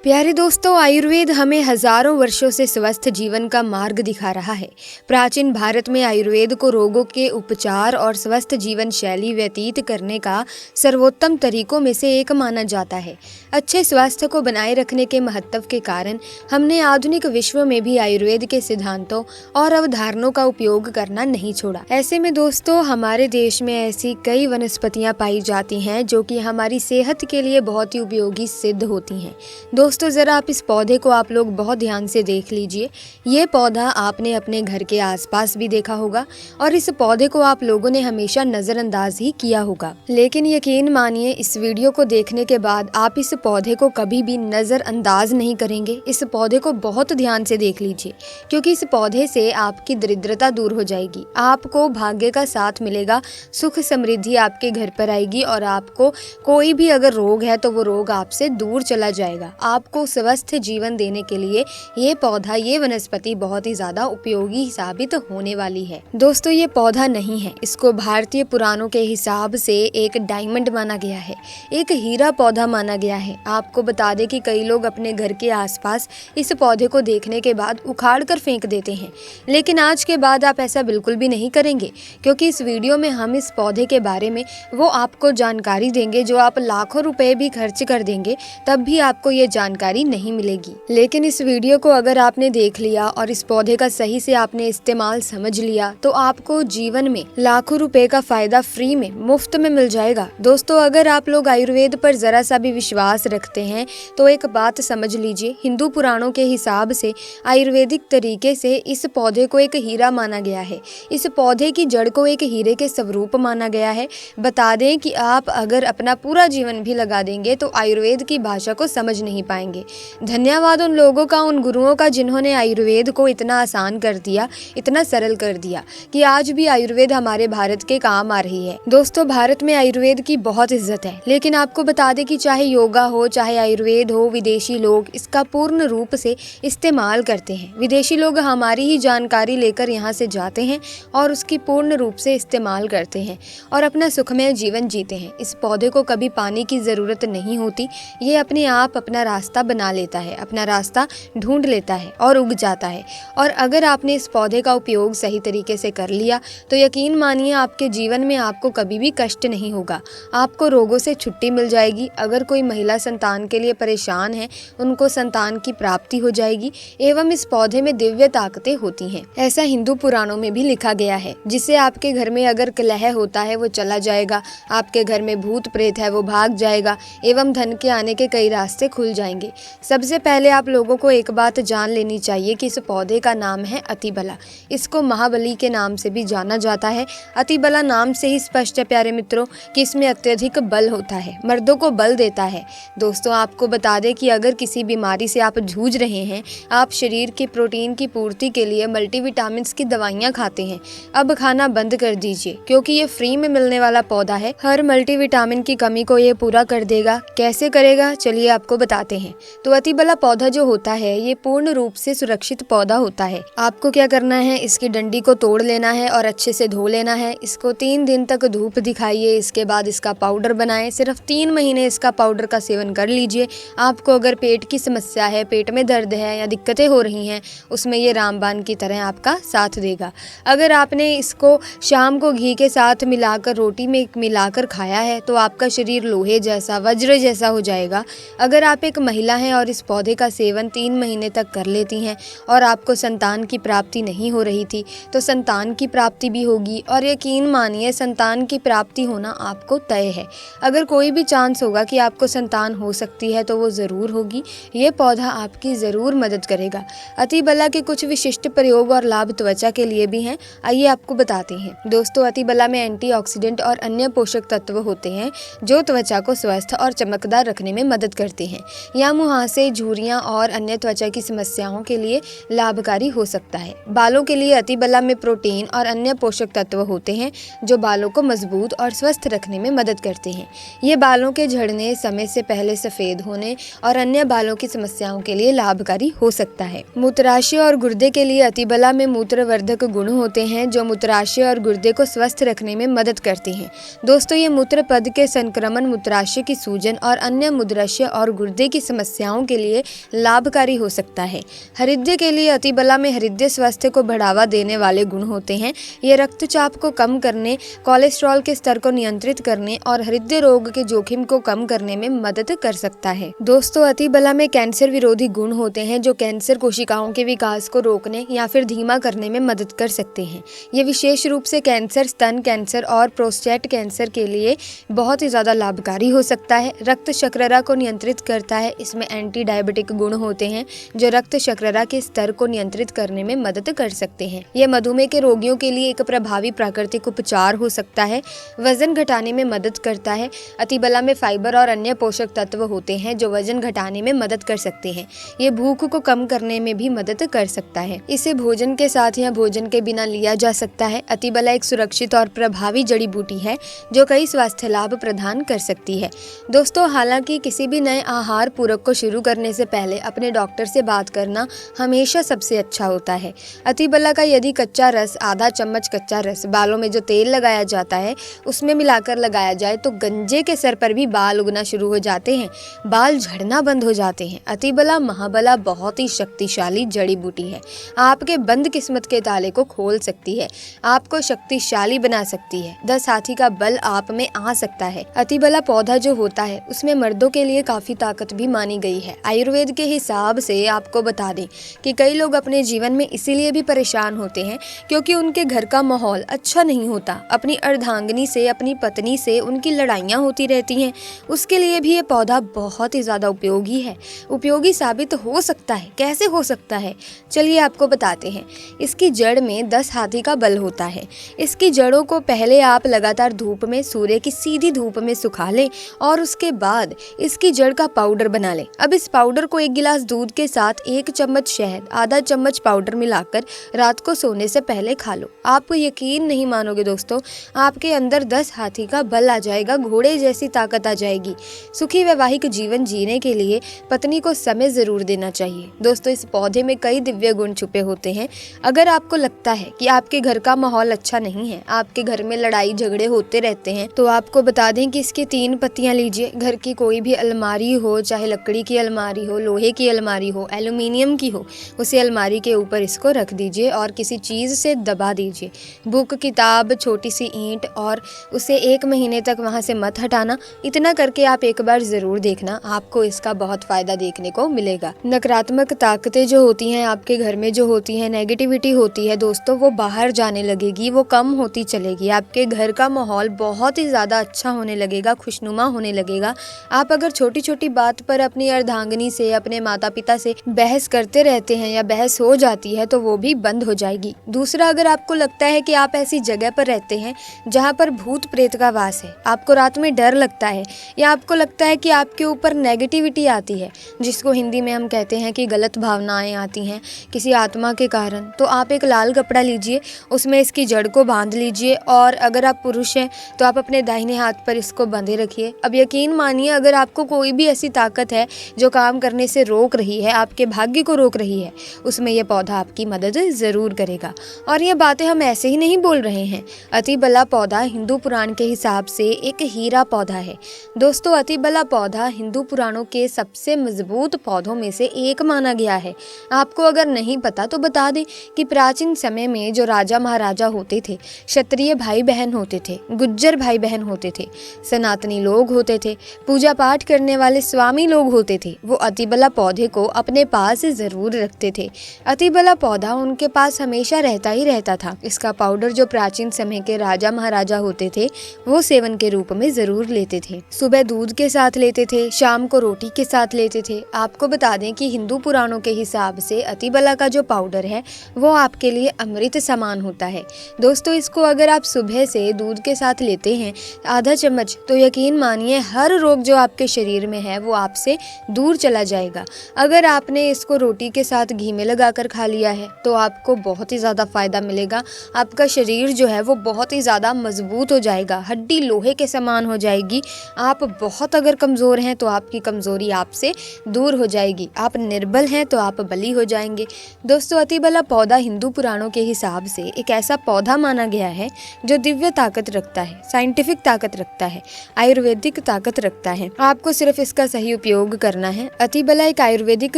प्यारे दोस्तों, आयुर्वेद हमें हजारों वर्षों से स्वस्थ जीवन का मार्ग दिखा रहा है। प्राचीन भारत में आयुर्वेद को रोगों के उपचार और स्वस्थ जीवन शैली व्यतीत करने का सर्वोत्तम तरीकों में से एक माना जाता है। अच्छे स्वास्थ्य को बनाए रखने के महत्व के कारण हमने आधुनिक विश्व में भी आयुर्वेद के सिद्धांतों और अवधारणाओं का उपयोग करना नहीं छोड़ा। ऐसे में दोस्तों, हमारे देश में ऐसी कई वनस्पतियां पाई जाती हैं जो कि हमारी सेहत के लिए बहुत ही उपयोगी सिद्ध होती हैं। दोस्तों, ज़रा आप इस पौधे को आप लोग बहुत ध्यान से देख लीजिए। ये पौधा आपने अपने घर के आसपास भी देखा होगा और इस पौधे को आप लोगों ने हमेशा नज़रअंदाज ही किया होगा। लेकिन यकीन मानिए, इस वीडियो को देखने के बाद आप इस पौधे को कभी भी नज़रअंदाज नहीं करेंगे। इस पौधे को बहुत ध्यान से देख लीजिए, क्योंकि इस पौधे से आपकी दरिद्रता दूर हो जाएगी, आपको भाग्य का साथ मिलेगा, सुख समृद्धि आपके घर पर आएगी और आपको कोई भी अगर रोग है तो वो रोग आपसे दूर चला जाएगा। आपको स्वस्थ जीवन देने के लिए ये पौधा, ये वनस्पति बहुत ही ज्यादा उपयोगी साबित होने वाली है। दोस्तों, ये पौधा नहीं है, इसको भारतीय पुराणों के हिसाब से एक डायमंड माना गया है, एक हीरा पौधा माना गया है। आपको बता दें कि कई लोग अपने घर के आसपास इस पौधे को देखने के बाद उखाड़ कर फेंक देते हैं, लेकिन आज के बाद आप ऐसा बिल्कुल भी नहीं करेंगे, क्योंकि इस वीडियो में हम इस पौधे के बारे में वो आपको जानकारी देंगे जो आप लाखों रुपए भी खर्च कर देंगे तब भी आपको ये जानकारी नहीं मिलेगी। लेकिन इस वीडियो को अगर आपने देख लिया और इस पौधे का सही से आपने इस्तेमाल समझ लिया तो आपको जीवन में लाखों रुपए का फायदा फ्री में, मुफ्त में मिल जाएगा। दोस्तों, अगर आप लोग आयुर्वेद पर जरा सा भी विश्वास रखते हैं तो एक बात समझ लीजिए, हिंदू पुराणों के हिसाब से आयुर्वेदिक तरीके से इस पौधे को एक हीरा माना गया है। इस पौधे की जड़ को एक हीरे के स्वरूप माना गया है। बता दें कि आप अगर अपना पूरा जीवन भी लगा देंगे तो आयुर्वेद की भाषा को समझ नहीं पाएंगे। धन्यवाद उन लोगों का, उन गुरुओं का जिन्होंने आयुर्वेद को इतना आसान कर दिया, इतना सरल कर दिया कि आज भी आयुर्वेद हमारे भारत के काम आ रही है। दोस्तों, भारत में आयुर्वेद की बहुत इज्जत है, लेकिन आपको बता दें कि चाहे योगा हो, चाहे आयुर्वेद हो, विदेशी लोग इसका पूर्ण रूप से इस्तेमाल करते हैं। विदेशी लोग हमारी ही जानकारी लेकर यहाँ से जाते हैं और उसकी पूर्ण रूप से इस्तेमाल करते हैं और अपना सुखमय जीवन जीते हैं। इस पौधे को कभी पानी की ज़रूरत नहीं होती, ये अपने आप अपना रास्ता बना लेता है, अपना रास्ता ढूंढ लेता है और उग जाता है। और अगर आपने इस पौधे का उपयोग सही तरीके से कर लिया तो यकीन मानिए, आपके जीवन में आपको कभी भी कष्ट नहीं होगा, आपको रोगों से छुट्टी मिल जाएगी। अगर कोई महिला संतान के लिए परेशान है, उनको संतान की प्राप्ति हो जाएगी। एवं इस पौधे में दिव्य ताकतें होती हैं, ऐसा हिंदू पुराणों में भी लिखा गया है। जिससे आपके घर में अगर कलह होता है वो चला जाएगा, आपके घर में भूत प्रेत है वो भाग जाएगा, एवं धन के आने के कई रास्ते खुल जाएंगे। सबसे पहले आप लोगों को एक बात जान लेनी चाहिए कि इस पौधे का नाम है अतिबला। इसको महाबली के नाम से भी जाना जाता है। अतिबला नाम से ही स्पष्ट है प्यारे मित्रों कि इसमें अत्यधिक बल होता है, मर्दों को बल देता है। दोस्तों, आपको बता दें कि अगर किसी बीमारी से आप जूझ रहे हैं, आप शरीर की प्रोटीन की पूर्ति के लिए मल्टीविटामिन की दवाइयाँ खाते हैं, अब खाना बंद कर दीजिए, क्योंकि ये फ्री में मिलने वाला पौधा है। हर मल्टीविटामिन की कमी को ये पूरा कर देगा। कैसे करेगा, चलिए आपको बताते हैं। तो अतिबला पौधा जो होता है ये पूर्ण रूप से सुरक्षित पौधा होता है। आपको क्या करना है, इसकी डंडी को तोड़ लेना है और अच्छे से धो लेना है। इसको 3 दिन तक धूप दिखाइए, इसके बाद इसका पाउडर बनाएं। सिर्फ 3 महीने इसका पाउडर का सेवन कर लीजिए। आपको अगर पेट की समस्या है, पेट में दर्द है या दिक्कतें हो रही हैं, उसमें ये रामबाण की तरह आपका साथ देगा। अगर आपने इसको शाम को घी के साथ मिलाकर, रोटी में मिलाकर खाया है तो आपका शरीर लोहे जैसा, वज्र जैसा हो जाएगा। अगर आप एक महिला हैं और इस पौधे का सेवन 3 महीने तक कर लेती हैं और आपको संतान की प्राप्ति नहीं हो रही थी तो संतान की प्राप्ति भी होगी। और यकीन मानिए, संतान की प्राप्ति होना आपको तय है। अगर कोई भी चांस होगा कि आपको संतान हो सकती है तो वो ज़रूर होगी। ये पौधा आपकी ज़रूर मदद करेगा। अतिबला के कुछ विशिष्ट प्रयोग और लाभ त्वचा के लिए भी हैं, आइए आपको बताते हैं। दोस्तों, अतिबला में एंटीऑक्सीडेंट और अन्य पोषक तत्व होते हैं जो त्वचा को स्वस्थ और चमकदार रखने में मदद करते हैं। यह मुहासे, झुर्रियां और अन्य त्वचा की समस्याओं के लिए लाभकारी हो सकता है। बालों के लिए अतिबला में प्रोटीन और अन्य पोषक तत्व होते हैं जो बालों को मजबूत और स्वस्थ रखने में मदद करते हैं। ये बालों के झड़ने, समय से पहले सफेद होने और अन्य बालों की समस्याओं के लिए लाभकारी हो सकता है। मूत्राशय और गुर्दे के लिए अतिबला में मूत्रवर्धक गुण होते हैं जो मूत्राशय और गुर्दे को स्वस्थ रखने में मदद करते हैं। दोस्तों, ये मूत्र पद के संक्रमण, मूत्राशय की सूजन और अन्य मूत्राशय और गुर्दे की समस्याओं के लिए लाभकारी हो सकता है। हृदय के लिए अतिबला में हृदय स्वास्थ्य को बढ़ावा देने वाले गुण होते हैं। ये रक्तचाप को कम करने, कोलेस्ट्रॉल के स्तर को नियंत्रित करने और हृदय रोग के जोखिम को कम करने में मदद कर सकता है। दोस्तों, अतिबला में कैंसर विरोधी गुण होते हैं जो कैंसर कोशिकाओं के विकास को रोकने या फिर धीमा करने में मदद कर सकते हैं। ये विशेष रूप से कैंसर, स्तन कैंसर और प्रोस्टेट कैंसर के लिए बहुत ही ज़्यादा लाभकारी हो सकता है। रक्त शर्करा को नियंत्रित करता है। इसमें एंटी डायबिटिक गुण होते हैं जो रक्त शर्करा के स्तर को नियंत्रित करने में मदद कर सकते हैं। यह मधुमेह के रोगियों के लिए एक प्रभावी प्राकृतिक उपचार हो सकता है। वजन घटाने में मदद करता है। अतिबला में फाइबर और अन्य पोषक तत्व होते हैं जो वजन घटाने में मदद कर सकते हैं। ये भूख को कम करने में भी मदद कर सकता है। इसे भोजन के साथ या भोजन के बिना लिया जा सकता है। अतिबला एक सुरक्षित और प्रभावी जड़ी बूटी है जो कई स्वास्थ्य लाभ प्रदान कर सकती है। दोस्तों, हालांकि किसी भी नए आहार पूरक को शुरू करने से पहले अपने डॉक्टर से बात करना हमेशा सबसे अच्छा होता है। अतिबला का यदि कच्चा रस, आधा चम्मच कच्चा रस बालों में जो तेल लगाया जाता है उसमें मिलाकर लगाया जाए तो गंजे के सर पर भी बाल उगना शुरू हो जाते हैं, बाल झड़ना बंद हो जाते हैं। अतिबला महाबला बहुत ही शक्तिशाली जड़ी बूटी है। आपके बंद किस्मत के ताले को खोल सकती है, आपको शक्तिशाली बना सकती है। 10 हाथी का बल आप में आ सकता है। अतिबला पौधा जो होता है उसमें मर्दों के लिए काफी ताकत भी मानी गई है। आयुर्वेद के हिसाब से आपको बता दें कि कई लोग अपने जीवन में इसीलिए भी परेशान होते हैं क्योंकि उनके घर का माहौल अच्छा नहीं होता। अपनी अर्धांगिनी से, अपनी पत्नी से उनकी लड़ाइयाँ होती रहती हैं। उसके लिए भी ये पौधा बहुत ही ज़्यादा उपयोगी है, उपयोगी साबित हो सकता है। कैसे हो सकता है, चलिए आपको बताते हैं। इसकी जड़ में 10 हाथी का बल होता है। इसकी जड़ों को पहले आप लगातार धूप में, सूर्य की सीधी धूप में सुखा लें और उसके बाद इसकी जड़ का पाउडर बना लें। अब इस पाउडर को 1 गिलास दूध के साथ 1 चम्मच शहद, आधा चम्मच पाउडर मिलाकर रात को सोने से पहले खा लो। आप यकीन नहीं मानोगे दोस्तों, आपके अंदर 10 हाथी का बल आ जाएगा, घोड़े जैसी ताकत आ जाएगी। सुखी वैवाहिक जीवन जीने के लिए पत्नी को समय जरूर देना चाहिए। दोस्तों, इस पौधे में कई दिव्य गुण छुपे होते हैं। अगर आपको लगता है कि आपके घर का माहौल अच्छा नहीं है, आपके घर में लड़ाई झगड़े होते रहते हैं, तो आपको बता दें कि इसकी 3 पत्तियां लीजिए। घर की कोई भी अलमारी हो, चाहे लकड़ी की अलमारी हो, लोहे की अलमारी हो, एल्यूमिनियम की हो, उसे अलमारी के ऊपर इसको रख दीजिए और किसी चीज़ से दबा दीजिए। बुक, किताब, छोटी सी ईंट, और उसे 1 महीने तक वहाँ से मत हटाना। इतना करके आप एक बार ज़रूर देखना, आपको इसका बहुत फ़ायदा देखने को मिलेगा। नकारात्मक ताकतें जो होती हैं आपके घर में, जो होती हैं नेगेटिविटी होती है दोस्तों, वो बाहर जाने लगेगी, वो कम होती चलेगी। आपके घर का माहौल बहुत ही ज़्यादा अच्छा होने लगेगा, खुशनुमा होने लगेगा। आप अगर छोटी छोटी बात पर अपनी अर्धांगिनी से, अपने माता पिता से बहस करते रहते हैं या बहस हो जाती है तो वो भी बंद हो जाएगी। दूसरा, अगर आपको लगता है कि आप ऐसी जगह पर रहते हैं जहाँ पर भूत प्रेत का वास है, आपको रात में डर लगता है या आपको लगता है कि आपके ऊपर नेगेटिविटी आती है, जिसको हिंदी में हम कहते हैं कि गलत भावनाएं आती हैं किसी आत्मा के कारण, तो आप एक लाल कपड़ा लीजिए, उसमें इसकी जड़ को बांध लीजिए और अगर आप पुरुष हैं तो आप अपने दाहिने हाथ पर इसको बंधे रखिए। अब यकीन मानिए, अगर आपको कोई भी ऐसी ताकत है जो काम करने से रोक रही है, आपके भाग्य को रोक रही है, उसमें यह पौधा आपकी मदद ज़रूर करेगा। और ये बातें हम ऐसे ही नहीं बोल रहे हैं। अतिबला पौधा हिंदू पुराण के हिसाब से एक हीरा पौधा है। दोस्तों, अतिबला पौधा हिंदू पुराणों के सबसे मजबूत पौधों में से एक माना गया है। आपको अगर नहीं पता तो बता दें कि प्राचीन समय में जो राजा महाराजा होते थे, क्षत्रिय भाई बहन होते थे, गुज्जर भाई बहन होते थे, सनातनी लोग होते थे, पूजा पाठ करने वाले स्वामी लोग होते थे, वो अतिबला पौधे को अपने पास जरूर रखते थे। अतिबला पौधा उनके पास हमेशा रहता ही रहता था। इसका पाउडर जो प्राचीन समय के राजा महाराजा होते थे वो सेवन के रूप में जरूर लेते थे। सुबह दूध के साथ लेते थे, शाम को रोटी के साथ लेते थे। आपको बता दें कि हिंदू पुराणों के हिसाब से अतिबला का जो पाउडर है वो आपके लिए अमृत समान होता है। दोस्तों, इसको अगर आप सुबह से दूध के साथ लेते हैं आधा चम्मच, तो यकीन मानिए हर रोग जो आपके शरीर में है वो आपसे दूर चला जाएगा। अगर आपने इसको रोटी के साथ घी में लगाकर खा लिया है तो आपको बहुत ही ज़्यादा फायदा मिलेगा। आपका शरीर जो है वो बहुत ही ज़्यादा मजबूत हो जाएगा, हड्डी लोहे के समान हो जाएगी। आप बहुत अगर कमज़ोर हैं तो आपकी कमज़ोरी आपसे दूर हो जाएगी, आप निर्बल हैं तो आप बली हो जाएंगे। दोस्तों, अतिबला पौधा हिंदू पुराणों के हिसाब से एक ऐसा पौधा माना गया है जो दिव्य ताकत रखता है, साइंटिफिक ताकत रखता है, आयुर्वेदिक ताकत रखता है। आपको सिर्फ इसका सही उपयोग उपयोग करना है। अतिबला एक आयुर्वेदिक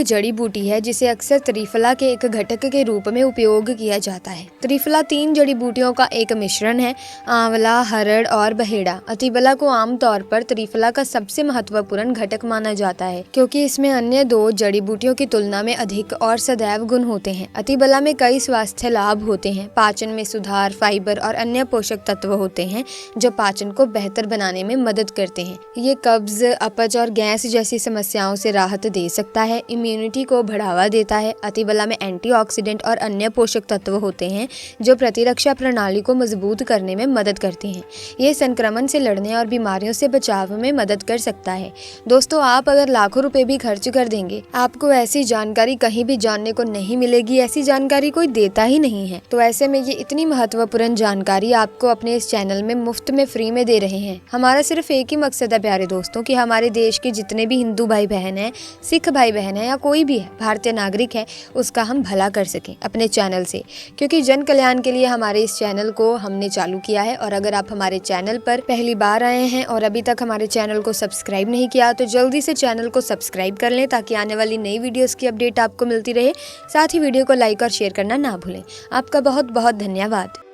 जड़ी बूटी है जिसे अक्सर त्रिफला के एक घटक के रूप में उपयोग किया जाता है। त्रिफला 3 जड़ी बूटियों का एक मिश्रण है, आंवला, हरड़ और बहेड़ा। अतिबला को आमतौर पर त्रिफला का सबसे महत्वपूर्ण घटक माना जाता है क्योंकि इसमें अन्य 2 जड़ी बूटियों की तुलना में अधिक और सदैव गुण होते हैं। अतिबला में कई स्वास्थ्य लाभ होते हैं। पाचन में सुधार, फाइबर और अन्य पोषक तत्व होते हैं जो पाचन को बेहतर बनाने में मदद करते हैं। ये कब्ज, अपच और गैस जैसी समस्याओं से राहत दे सकता है। इम्यूनिटी को बढ़ावा देता है। अतिबला में एंटीऑक्सीडेंट और अन्य पोषक तत्व होते हैं जो प्रतिरक्षा प्रणाली को मजबूत करने में मदद करते हैं। ये संक्रमण से लड़ने और बीमारियों से बचाव में मदद कर सकता है। दोस्तों, आप अगर लाखों रुपए भी खर्च कर देंगे, आपको ऐसी जानकारी कहीं भी जानने को नहीं मिलेगी। ऐसी जानकारी कोई देता ही नहीं है। तो ऐसे में ये इतनी महत्वपूर्ण जानकारी आपको अपने इस चैनल में मुफ्त में फ्री में दे रहे हैं। हमारा सिर्फ एक ही मकसद है प्यारे दोस्तों कि हमारे देश के जितने भी हिंदू भाई बहन हैं, सिख भाई बहन है या कोई भी है भारतीय नागरिक है, उसका हम भला कर सकें अपने चैनल से, क्योंकि जन कल्याण के लिए हमारे इस चैनल को हमने चालू किया है। और अगर आप हमारे चैनल पर पहली बार आए हैं और अभी तक हमारे चैनल को सब्सक्राइब नहीं किया तो जल्दी से चैनल को सब्सक्राइब कर लें ताकि आने वाली नई वीडियोस की अपडेट आपको मिलती रहे। साथ ही वीडियो को लाइक और शेयर करना ना भूलें। आपका बहुत बहुत धन्यवाद।